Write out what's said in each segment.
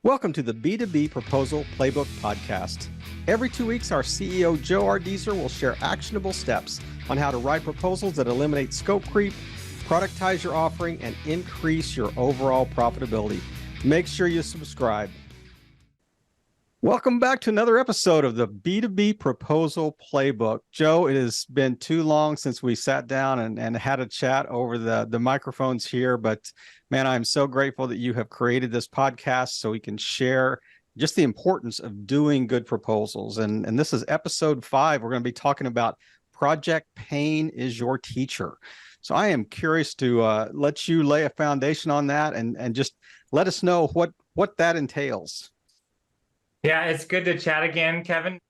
Welcome to the B2B Proposal Playbook podcast. Every 2 weeks, our CEO, Joe Ardeeser, will share actionable steps on how to write proposals that eliminate scope creep, productize your offering, and increase your overall profitability. Make sure you subscribe. Welcome back to another episode of the B2B Proposal Playbook. Joe, it has been too long since we sat down and had a chat over the microphones here, but man, I'm so grateful that you have created this podcast so we can share just the importance of doing good proposals. And this is episode 5. We're going to be talking about Project Pain is Your Teacher. So I am curious to let you lay a foundation on that and just let us know what that entails. Yeah, it's good to chat again, Kevin.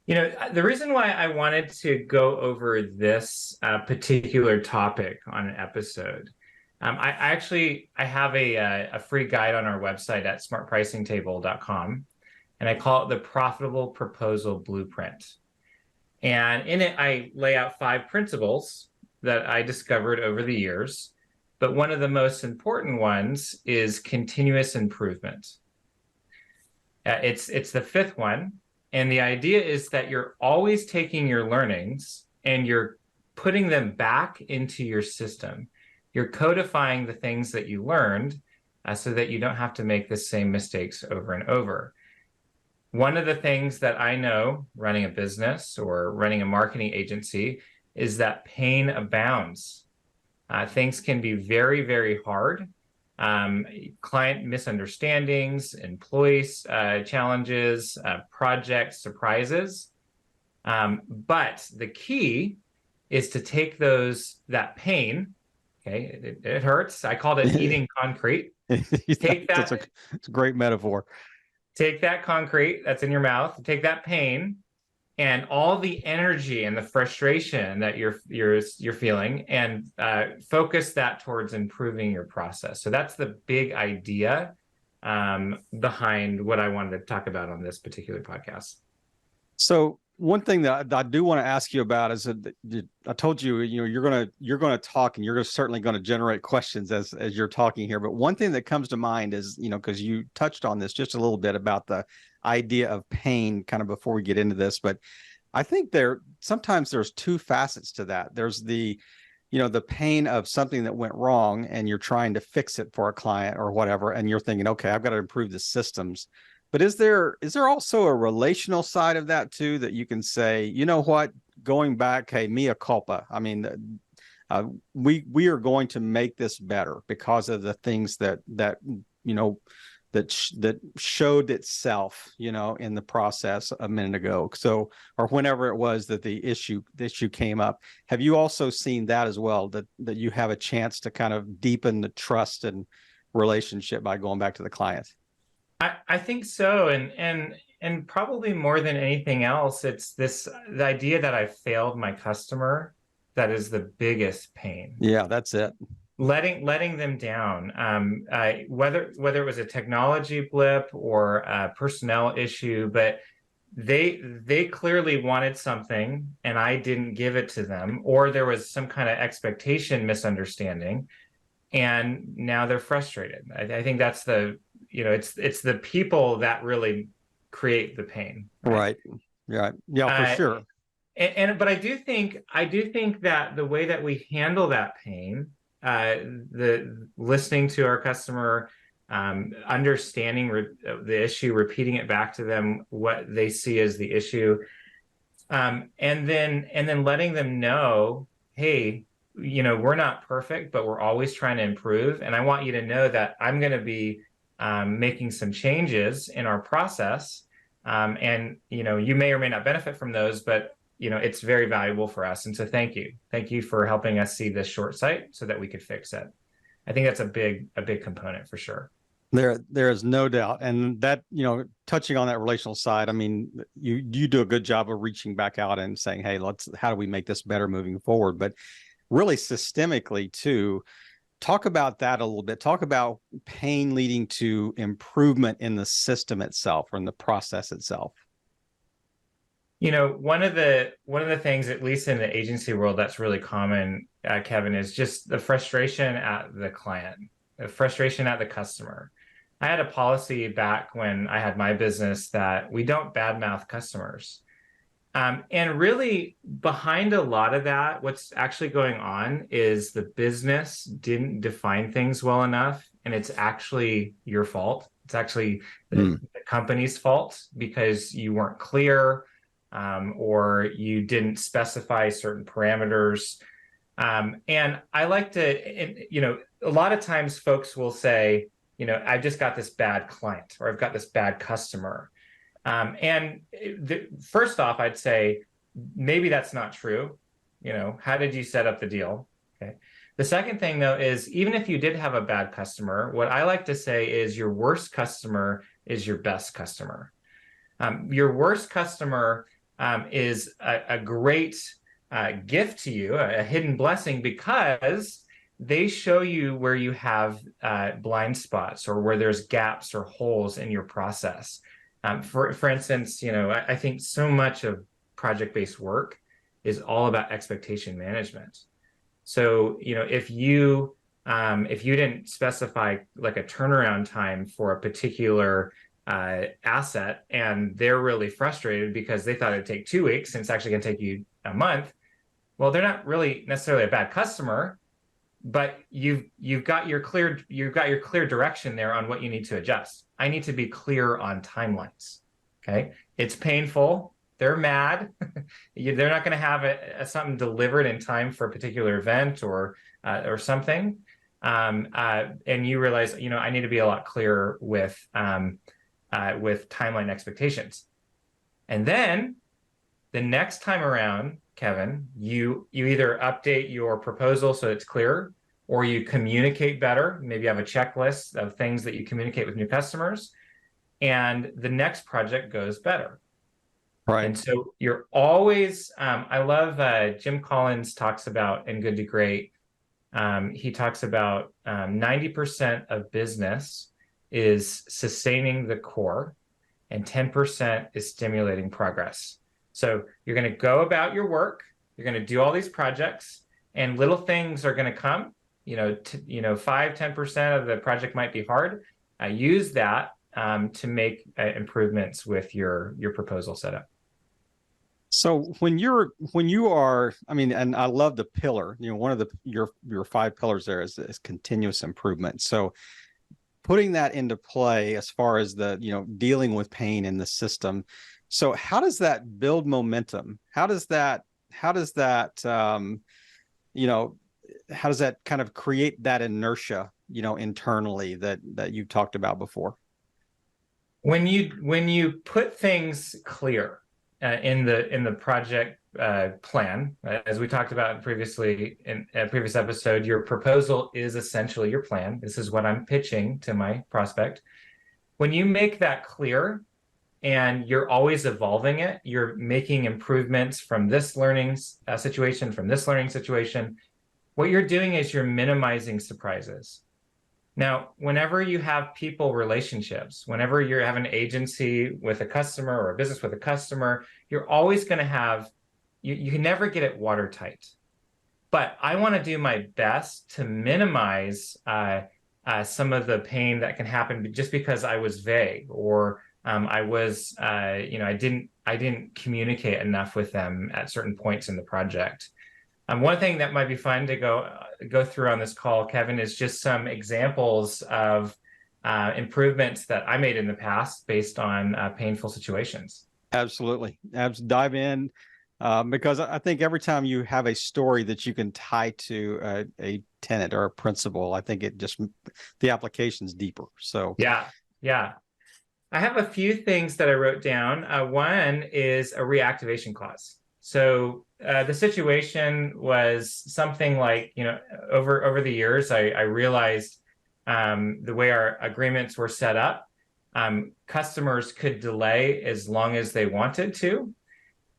You know, the reason why I wanted to go over this particular topic on an episode, I have a free guide on our website at smartpricingtable.com, and I call it the Profitable Proposal Blueprint. And in it, I lay out 5 principles that I discovered over the years. But one of the most important ones is continuous improvement. It's the 5th one. And the idea is that you're always taking your learnings and you're putting them back into your system. You're codifying the things that you learned so that you don't have to make the same mistakes over and over. One of the things that I know running a business or running a marketing agency is that pain abounds. Things can be very, very hard. Client misunderstandings, employee challenges, project surprises. But the key is to take that pain, okay, it hurts. I called it eating concrete. Take that. It's a great metaphor. Take that concrete that's in your mouth, take that pain and all the energy and the frustration that you're feeling, and focus that towards improving your process. So that's the big idea behind what I wanted to talk about on this particular podcast. So one thing that I do want to ask you about is that I told you, you're going to talk, and you're certainly going to generate questions as you're talking here. But one thing that comes to mind is, because you touched on this just a little bit about the idea of pain kind of before we get into this, but I think sometimes there's 2 facets to that. There's the pain of something that went wrong and you're trying to fix it for a client or whatever, and you're thinking, okay, I've got to improve the systems. But is there also a relational side of that too, that you can say, you know what, going back, hey, mea culpa. I mean, we are going to make this better because of the things that showed itself, in the process a minute ago. So, or whenever it was that the issue came up. Have you also seen that as well, that you have a chance to kind of deepen the trust and relationship by going back to the client? I think so. And probably more than anything else, it's the idea that I failed my customer that is the biggest pain. Yeah, that's it. Letting them down, whether it was a technology blip or a personnel issue, but they clearly wanted something and I didn't give it to them, or there was some kind of expectation misunderstanding, and now they're frustrated. I think that's it's the people that really create the pain. Right. Yeah, for sure. But I do think that the way that we handle that pain, the listening to our customer, understanding the issue, repeating it back to them, what they see as the issue, and then letting them know, hey, we're not perfect, but we're always trying to improve. And I want you to know that I'm going to be making some changes in our process. And, you may or may not benefit from those, but it's very valuable for us. And so thank you for helping us see this short sight so that we could fix it. I think that's a big component for sure. There is no doubt. And that, touching on that relational side, I mean, you do a good job of reaching back out and saying, hey, how do we make this better moving forward? But really systemically too, talk about that a little bit. Talk about pain leading to improvement in the system itself or in the process itself. One of the things, at least in the agency world, that's really common, Kevin, is just the frustration at the client, the frustration at the customer. I had a policy back when I had my business that we don't badmouth customers. And really, behind a lot of that, what's actually going on is the business didn't define things well enough, and it's actually your fault. It's actually the company's fault because you weren't clear, or you didn't specify certain parameters. And I like to, a lot of times folks will say, I've just got this bad client, or I've got this bad customer. First off, I'd say maybe that's not true. How did you set up the deal? Okay. The second thing, though, is even if you did have a bad customer, what I like to say is your worst customer is your best customer. Your worst customer is a great gift to you, a hidden blessing, because they show you where you have blind spots or where there's gaps or holes in your process. For instance, I think so much of project-based work is all about expectation management. So, if you didn't specify like a turnaround time for a particular asset, and they're really frustrated because they thought it'd take 2 weeks and it's actually going to take you a month, well, they're not really necessarily a bad customer, but you've got your clear direction there on what you need to adjust. I need to be clear on timelines. Okay, it's painful. They're mad. They're not going to have something delivered in time for a particular event or something. And you realize, I need to be a lot clearer with timeline expectations. And then the next time around, Kevin, you either update your proposal so it's clear, or you communicate better. Maybe you have a checklist of things that you communicate with new customers, and the next project goes better. Right. And so you're always, I love Jim Collins talks about in Good to Great. He talks about 90% of business is sustaining the core, and 10% is stimulating progress. So you're going to go about your work, you're going to do all these projects, and little things are going to come. 5-10% of the project might be hard. Use that to make improvements with your proposal setup. So when you are, and I love the pillar, one of your 5 pillars there is continuous improvement. So putting that into play as far as the, dealing with pain in the system. So how does that build momentum? How does that kind of create that inertia, internally that you've talked about before? When you put things clear in the project plan, as we talked about previously in a previous episode, your proposal is essentially your plan. This is what I'm pitching to my prospect. When you make that clear and you're always evolving it, you're making improvements from this learning situation, from this learning situation, what you're doing is you're minimizing surprises. Now, whenever you have people relationships, whenever you have an agency with a customer or a business with a customer, you're always going to have, you can never get it watertight. But I want to do my best to minimize some of the pain that can happen just because I was vague, or I didn't communicate enough with them at certain points in the project. One thing that might be fun to go through on this call, Kevin, is just some examples of improvements that I made in the past based on painful situations. Absolutely. Dive in, because I think every time you have a story that you can tie to a tenet or a principle, I think the application's deeper. So yeah. I have a few things that I wrote down. One is a reactivation clause. So the situation was something like, over the years, I realized the way our agreements were set up, customers could delay as long as they wanted to.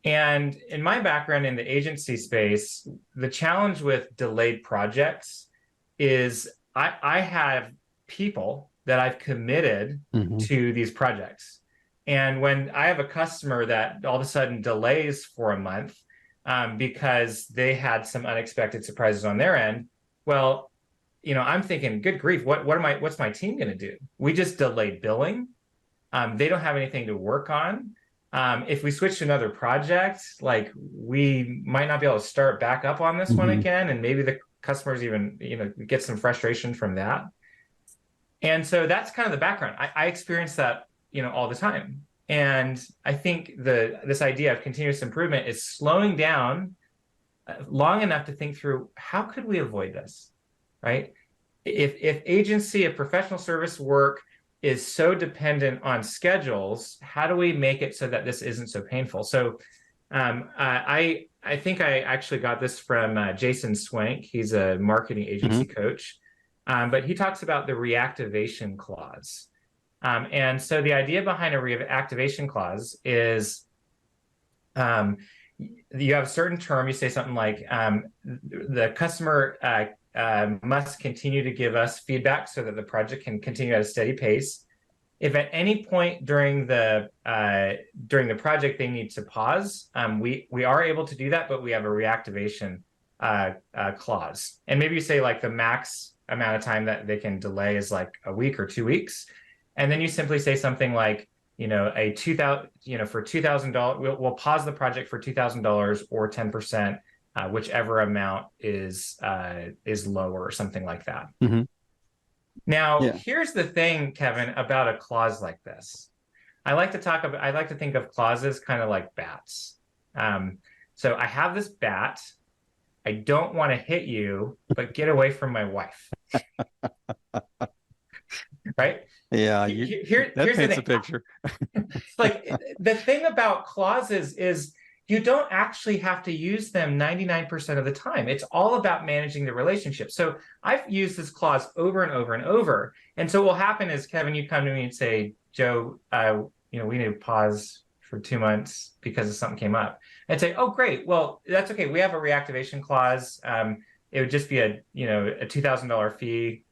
And in my background in the agency space, the challenge with delayed projects is I have people that I've committed to these projects. And when I have a customer that all of a sudden delays for a month because they had some unexpected surprises on their end, well, I'm thinking, good grief, what's my team going to do? We just delayed billing. They don't have anything to work on. If we switch to another project, like we might not be able to start back up on this one again, and maybe the customers even get some frustration from that. And so that's kind of the background. I experience that all the time, and I think this idea of continuous improvement is slowing down long enough to think through, how could we avoid this, right? If professional service work is so dependent on schedules, how do we make it so that this isn't so painful? So I think I actually got this from Jason Swank. He's a marketing agency coach, but he talks about the reactivation clause. And so the idea behind a reactivation clause is you have a certain term. You say something like the customer must continue to give us feedback so that the project can continue at a steady pace. If at any point during the project they need to pause, we are able to do that, but we have a reactivation clause. And maybe you say like the max amount of time that they can delay is like a week or 2 weeks, and then you simply say something like, for $2,000, we'll pause the project for $2,000 or 10%. Whichever amount is lower or something like that. Now, here's the thing, Kevin, about a clause like this. I like to think of clauses kind of like bats. So I have this bat. I don't want to hit you, but get away from my wife. Right? Yeah, that paints a picture. Like the thing about clauses is you don't actually have to use them 99% of the time. It's all about managing the relationship. So I've used this clause over and over and over. And so what will happen is, Kevin, you come to me and say, Joe, we need to pause for 2 months because something came up. I'd say, oh, great. Well, that's okay. We have a reactivation clause. It would just be a $2,000 fee,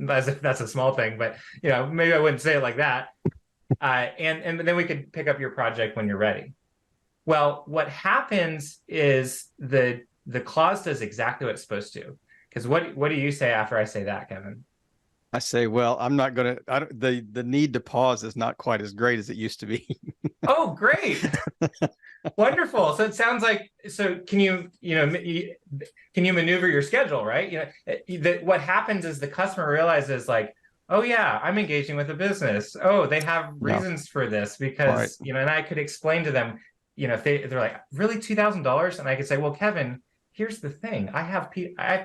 as if that's a small thing, but maybe I wouldn't say it like that. And then we could pick up your project when you're ready. Well, what happens is the clause does exactly what it's supposed to. Because what do you say after I say that, Kevin? I say, well, I'm not going to, the need to pause is not quite as great as it used to be. Oh, great. Wonderful. So it sounds like, can you maneuver your schedule, right? What happens is the customer realizes like, oh yeah, I'm engaging with a business. Oh, they have reasons for this because, and I could explain to them, if they're like, really $2,000? And I could say, well, Kevin, here's the thing. I have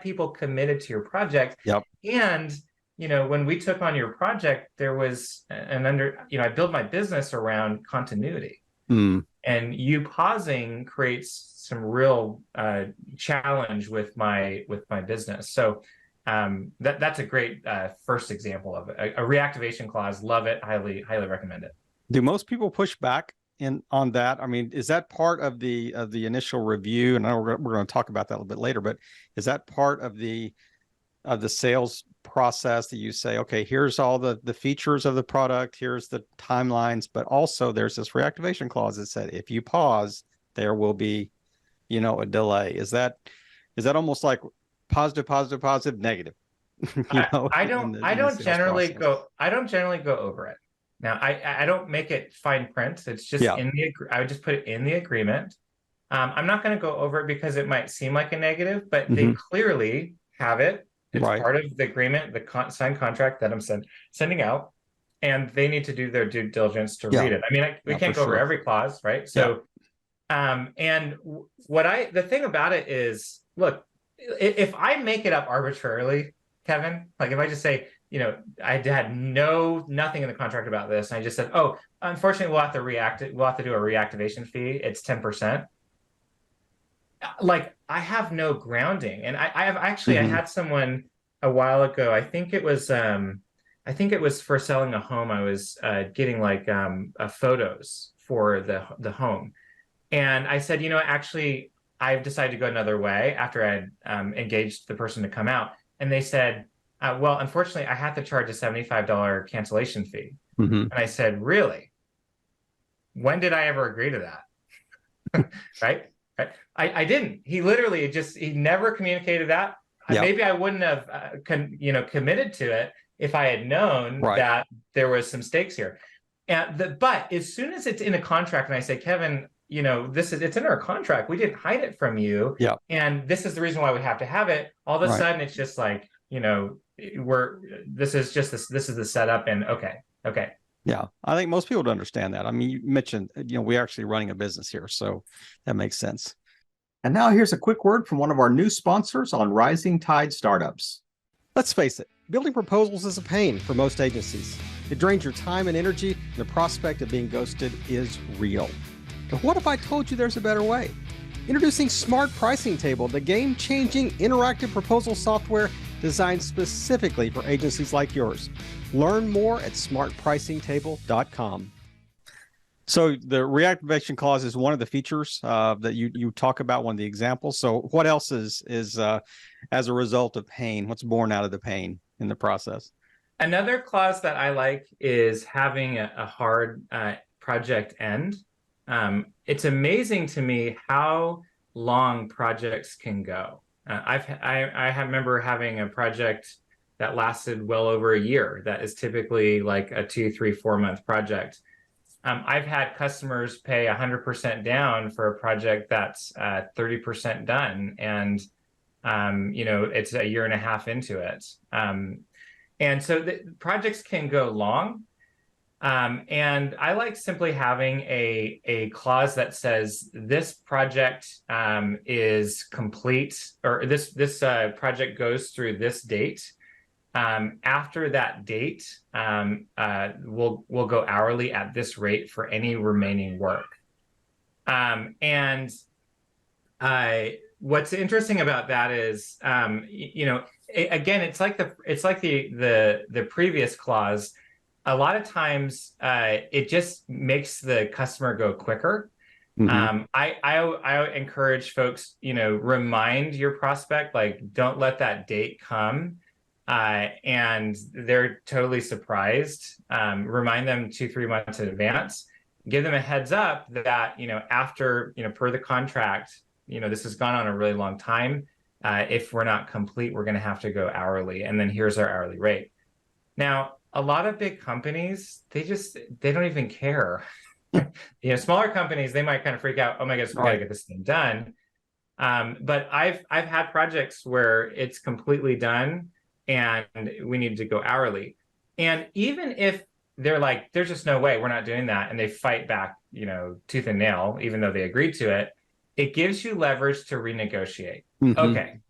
people committed to your project. And, when we took on your project, there was I built my business around continuity. And you pausing creates some real challenge with my business. So that's a great first example of it. A reactivation clause. Love it. Highly recommend it. Do most people push back on that? I mean, is that part of the initial review? And I know we're going to talk about that a little bit later, but is that part of the sales process that you say, okay, here's all the features of the product, here's the timelines, but also there's this reactivation clause that said if you pause, there will be, a delay. Is that almost like positive, negative? I don't generally go over it. Now, I don't make it fine print. It's just I would just put it in the agreement. I'm not going to go over it because it might seem like a negative, but they clearly have it. It's part of the agreement, the signed contract that I'm sending out, and they need to do their due diligence to read it. I mean, we can't go over every clause, right? So, and the thing about it is, look, if I make it up arbitrarily, Kevin, like if I just say, I had nothing in the contract about this, and I just said, oh, unfortunately, we'll have to do a reactivation fee. It's 10%. Like I have no grounding, and I had someone a while ago. I think it was for selling a home. I was getting like photos for the home, and I said, actually, I've decided to go another way after I had engaged the person to come out, and they said, well, unfortunately, I have to charge a $75 cancellation fee. And I said, really? When did I ever agree to that? Right? I didn't. He literally he never communicated that. maybe I wouldn't have committed to it if I had known that there was some stakes here. But as soon as it's in a contract and I say, Kevin, it's in our contract, we didn't hide it from you, and this is the reason why we have to have it, all of a sudden it's just like, this is the setup, and okay. Yeah, I think most people would understand that. I mean, you mentioned, we're actually running a business here, so that makes sense. And now here's a quick word from one of our new sponsors on Rising Tide Startups. Let's face it, building proposals is a pain for most agencies. It drains your time and energy, and the prospect of being ghosted is real. But what if I told you there's a better way? Introducing Smart Pricing Table, the game-changing interactive proposal software designed specifically for agencies like yours. Learn more at smartpricingtable.com. So the reactivation clause is one of the features that you talk about, one of the examples. So what else is as a result of pain? What's born out of the pain in the process? Another clause that I like is having a hard project end. It's amazing to me how long projects can go. I remember having a project that lasted well over a year. That is typically like a 2, 3, 4 month project. I've had customers pay 100% down for a project that's 30% done, and it's a year and a half into it. And so the projects can go long. And I like simply having a clause that says this project is complete, or this project goes through this date. After that date, we'll go hourly at this rate for any remaining work. And what's interesting about that is, again, it's like the previous clause. A lot of times, it just makes the customer go quicker. Mm-hmm. I encourage folks, remind your prospect, like, don't let that date come. And they're totally surprised. Remind them 2, 3 months in advance. Give them a heads up that, after, per the contract, this has gone on a really long time. If we're not complete, we're going to have to go hourly. And then here's our hourly rate. Now, a lot of big companies, they don't even care. Smaller companies, they might kind of freak out. Oh my goodness, we got to get this thing done. But I've had projects where it's completely done and we need to go hourly. And even if they're like, there's just no way, we're not doing that, and they fight back, tooth and nail, even though they agreed to it, it gives you leverage to renegotiate. Mm-hmm. Okay,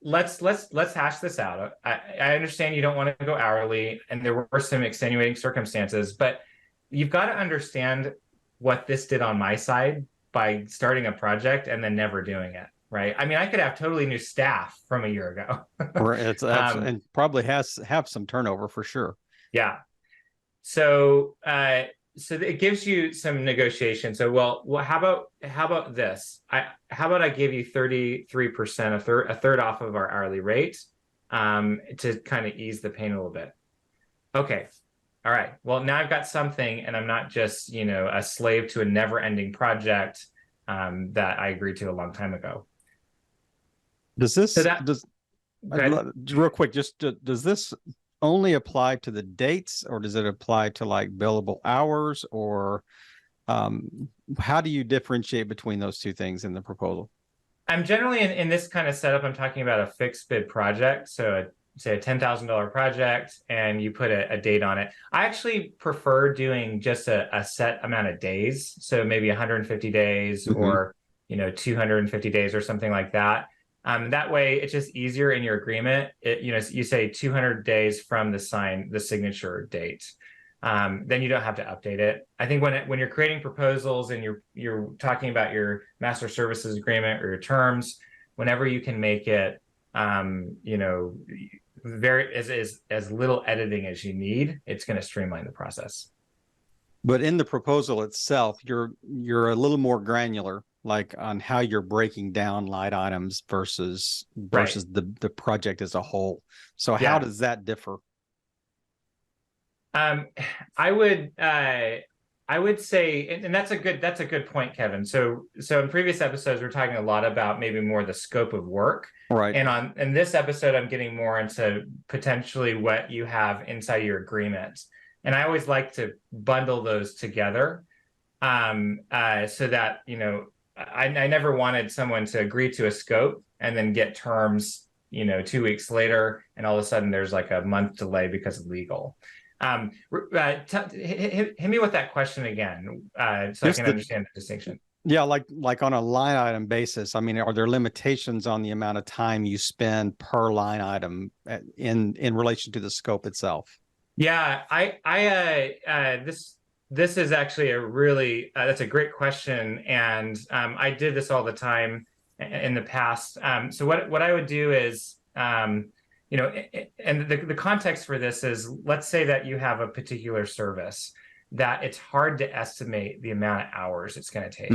let's hash this out. I understand you don't want to go hourly, and there were some extenuating circumstances, but you've got to understand what this did on my side by starting a project and then never doing it. Right. I mean, I could have totally new staff from a year ago. It's and probably have some turnover for sure. Yeah. So it gives you some negotiation. So, well, how about this? How about I give you 33%, a third off of our hourly rate, to kind of ease the pain a little bit. Okay. All right. Well, now I've got something, and I'm not just, a slave to a never-ending project that I agreed to a long time ago. Does this real quick, does this only apply to the dates, or does it apply to like billable hours, or how do you differentiate between those two things in the proposal? I'm generally in this kind of setup, I'm talking about a fixed bid project. So say a $10,000 project, and you put a date on it. I actually prefer doing just a set amount of days. So maybe 150 days, mm-hmm. or 250 days or something like that. That way, it's just easier in your agreement. You say 200 days from the signature date. Then you don't have to update it. I think when you're creating proposals and you're talking about your master services agreement or your terms, whenever you can make it, very as little editing as you need, it's going to streamline the process. But in the proposal itself, you're a little more granular, like on how you're breaking down line items versus right. the project as a whole. So how does that differ? I I would say, and that's a good point, Kevin. So in previous episodes, we're talking a lot about maybe more the scope of work. Right. And in this episode, I'm getting more into potentially what you have inside your agreement. And I always like to bundle those together, so that, I never wanted someone to agree to a scope and then get terms, 2 weeks later, and all of a sudden there's like a month delay because of legal. Hit me with that question again, so I can understand the distinction. Yeah, like on a line item basis. I mean, are there limitations on the amount of time you spend per line item in relation to the scope itself? Yeah, this is actually a really that's a great question, and I did this all the time in the past. So what I would do is, and the context for this is, let's say that you have a particular service that it's hard to estimate the amount of hours it's going to take.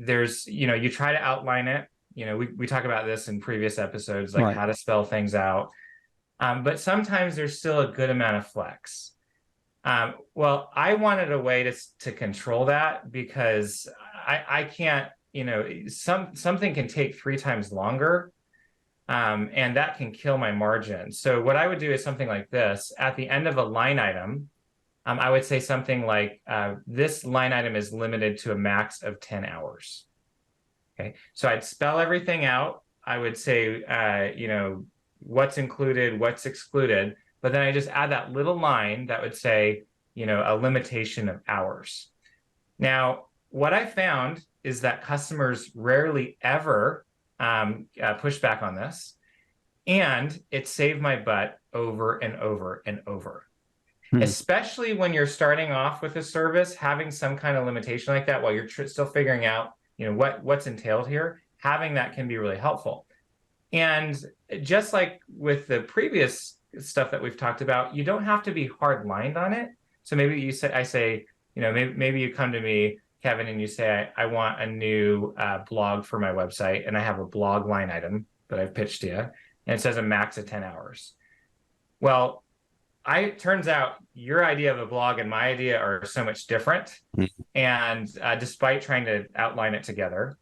There's, you try to outline it. We talk about this in previous episodes, like how to spell things out. But sometimes there's still a good amount of flex. Well, I wanted a way to control that, because I can't, something can take 3 times longer, and that can kill my margin. So what I would do is something like this. At the end of a line item, I would say something like, this line item is limited to a max of 10 hours. Okay, so I'd spell everything out. I would say, what's included, what's excluded, but then I just add that little line that would say, a limitation of hours. Now, what I found is that customers rarely ever push back on this, and it saved my butt over and over and over. Especially when you're starting off with a service, having some kind of limitation like that while you're still figuring out, what's entailed here, having that can be really helpful. And just like with the previous stuff that we've talked about, you don't have to be hard lined on it. So maybe I say, maybe you come to me, Kevin, and you say, I want a new blog for my website, and I have a blog line item that I've pitched to you, and it says a max of 10 hours. Well, it turns out your idea of a blog and my idea are so much different. And despite trying to outline it together.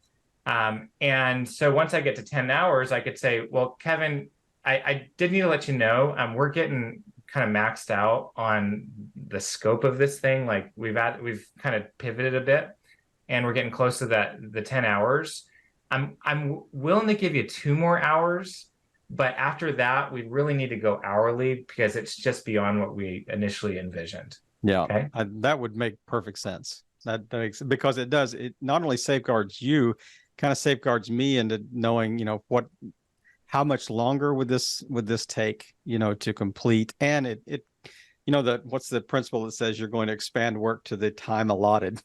And so once I get to 10 hours, I could say, well, Kevin, I did need to let you know, we're getting kind of maxed out on the scope of this thing. Like we've kind of pivoted a bit, and we're getting close to the 10 hours. I'm willing to give you 2 more hours. But after that, we really need to go hourly, because it's just beyond what we initially envisioned. Yeah, okay? That would make perfect sense. That makes, because it not only safeguards you, kind of safeguards me into knowing, how much longer would this take, to complete. And it what's the principle that says you're going to expand work to the time allotted,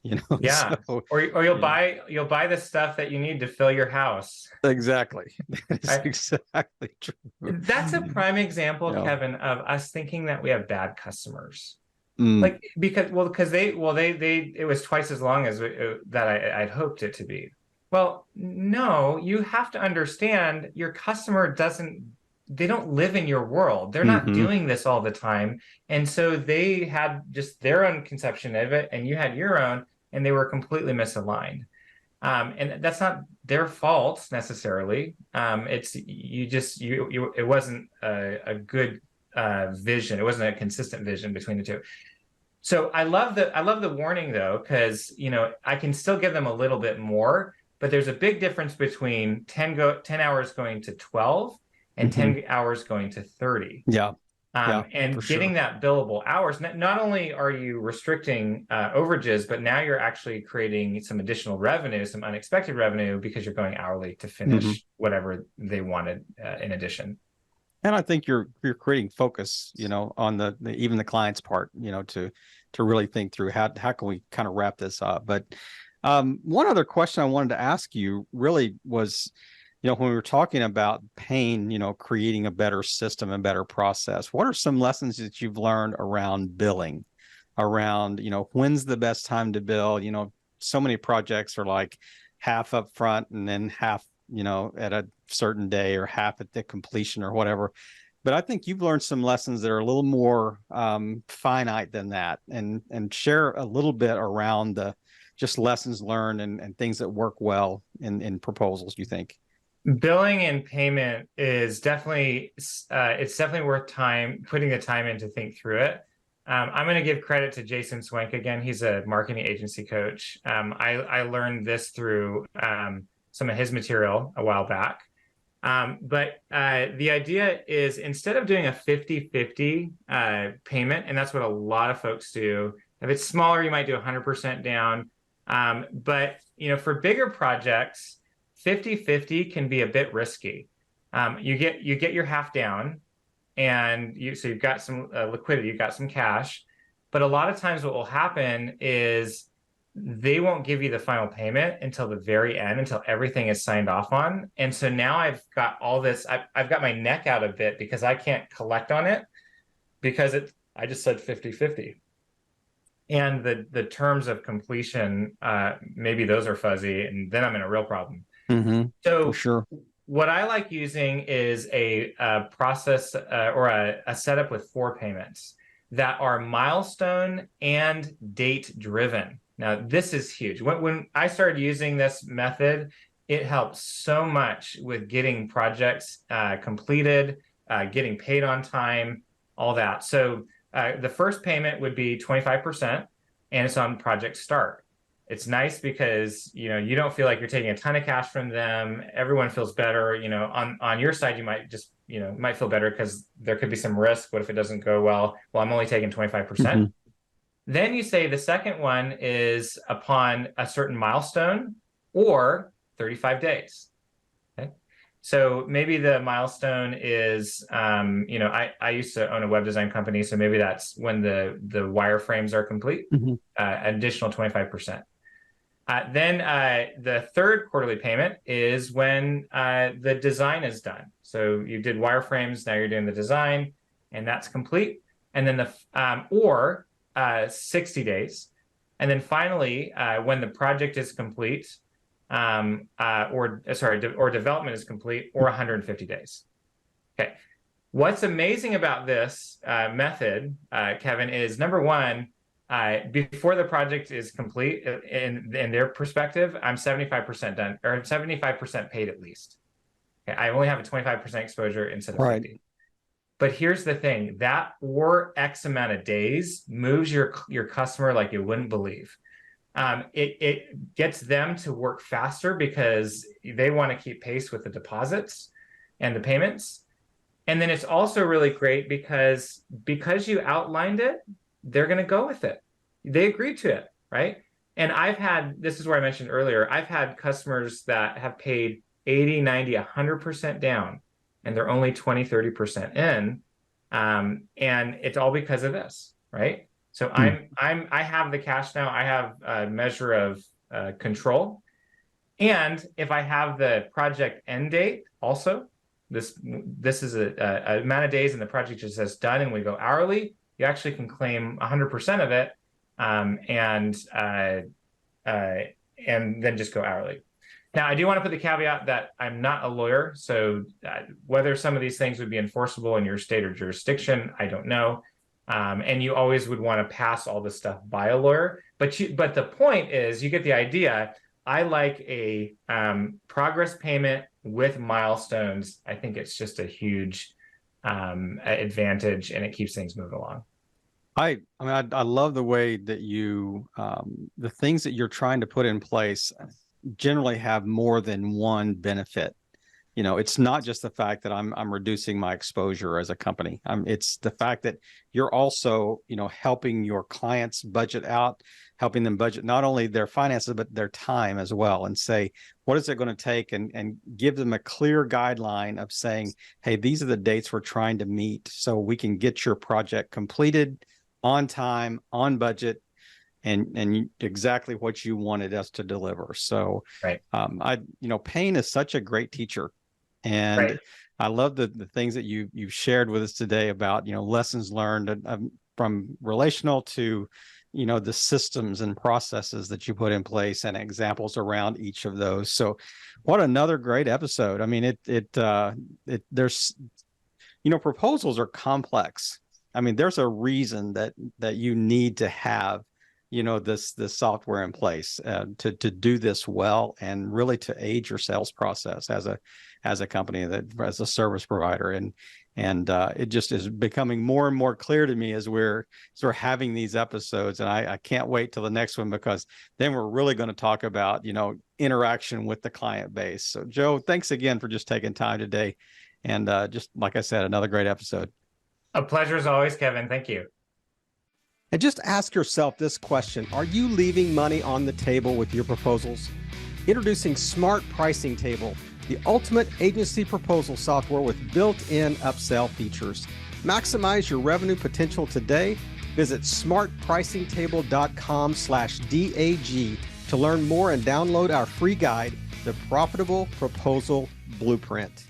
Yeah. So, or you'll buy the stuff that you need to fill your house. Exactly. That's exactly true. That's a prime example, Kevin, of us thinking that we have bad customers. Like, because it was twice as long as that I'd hoped it to be. Well, no, you have to understand your customer they don't live in your world. They're not doing this all the time. And so they had just their own conception of it, and you had your own, and they were completely misaligned. And that's not their fault necessarily. It wasn't a good vision. It wasn't a consistent vision between the two. So I love the warning though, because I can still give them a little bit more, but there's a big difference between 10 hours going to 12 and 10 hours going to 30. Yeah. And getting that billable hours, not only are you restricting overages, but now you're actually creating some additional revenue, some unexpected revenue, because you're going hourly to finish whatever they wanted in addition. And I think you're creating focus, on even the client's part, to really think through how can we kind of wrap this up. But one other question I wanted to ask you really was, when we were talking about pain, creating a better system and better process, what are some lessons that you've learned around billing, around, when's the best time to bill? So many projects are like half up front and then half, at a certain day, or half at the completion or whatever. but I think you've learned some lessons that are a little more finite than that, and share a little bit around the just lessons learned and things that work well in proposals, you think? Billing and payment is definitely it's definitely worth putting the time in to think through it. I'm going to give credit to Jason Swank again. He's a marketing agency coach. I learned this through some of his material a while back. But the idea is, instead of doing a 50-50 payment, and that's what a lot of folks do, if it's smaller, you might do 100% down. But for bigger projects, 50-50 can be a bit risky. You get your half down, and so you've got some liquidity, you've got some cash. But a lot of times what will happen is they won't give you the final payment until the very end, until everything is signed off on. And so now I've got all this, I've got my neck out a bit because I can't collect on it because I just said 50-50. And the terms of completion, maybe those are fuzzy, and then I'm in a real problem. So For sure. What I like using is a process or a setup with 4 payments that are milestone and date driven. Now, this is huge. When I started using this method, it helps so much with getting projects completed, getting paid on time, all that. So the first payment would be 25%, and it's on project start. It's nice because you don't feel like you're taking a ton of cash from them. Everyone feels better. On your side, you might just might feel better because there could be some risk. What if it doesn't go well? Well, I'm only taking 25%. Then you say the second one is upon a certain milestone or 35 days. Okay. So maybe the milestone is, I used to own a web design company. So maybe that's when the wireframes are complete, additional 25%. Then the third quarterly payment is when the design is done. So you did wireframes, now you're doing the design, and that's complete. And then or 60 days. And then finally, when the project is complete, or development is complete, or 150 days. Okay. What's amazing about this method, Kevin, is number one, before the project is complete, in their perspective, I'm 75% done, or 75% paid at least. Okay, I only have a 25% exposure instead of 50. But here's the thing, that or X amount of days moves your customer like you wouldn't believe. It gets them to work faster because they want to keep pace with the deposits and the payments. And then it's also really great because you outlined it, they're going to go with it. They agreed to it, right? And this is where I mentioned earlier, I've had customers that have paid 80, 90, 100% down, and they're only 20, 30% in. And it's all because of this, right? So I have the cash now. I have a measure of control. And if I have the project end date also, this is a amount of days and the project just says done and we go hourly, you actually can claim 100% of it, and then just go hourly. Now, I do want to put the caveat that I'm not a lawyer, so whether some of these things would be enforceable in your state or jurisdiction, I don't know. And you always would want to pass all this stuff by a lawyer. But the point is, you get the idea. I like a progress payment with milestones. I think it's just a huge advantage, and it keeps things moving along. I love the way that you the things that you're trying to put in place generally have more than one benefit. It's not just the fact that I'm reducing my exposure as a company. It's the fact that you're also, helping your clients budget out, helping them budget not only their finances, but their time as well, and say, what is it going to take, and give them a clear guideline of saying, hey, these are the dates we're trying to meet so we can get your project completed on time, on budget, and exactly what you wanted us to deliver. So right. Pain is such a great teacher. And right. I love the things that you've shared with us today about, lessons learned from relational to, the systems and processes that you put in place and examples around each of those. So what another great episode. I mean, there's, proposals are complex. I mean, there's a reason that you need to have, this software in place to do this well, and really to aid your sales process as a company, as a service provider. And it just is becoming more and more clear to me as we're sort of having these episodes. And I can't wait till the next one, because then we're really going to talk about, interaction with the client base. So Joe, thanks again for just taking time today. And just like I said, another great episode. A pleasure as always, Kevin. Thank you. And just ask yourself this question: are you leaving money on the table with your proposals? Introducing Smart Pricing Table, the ultimate agency proposal software with built-in upsell features. Maximize your revenue potential today. Visit smartpricingtable.com/DAG to learn more and download our free guide, The Profitable Proposal Blueprint.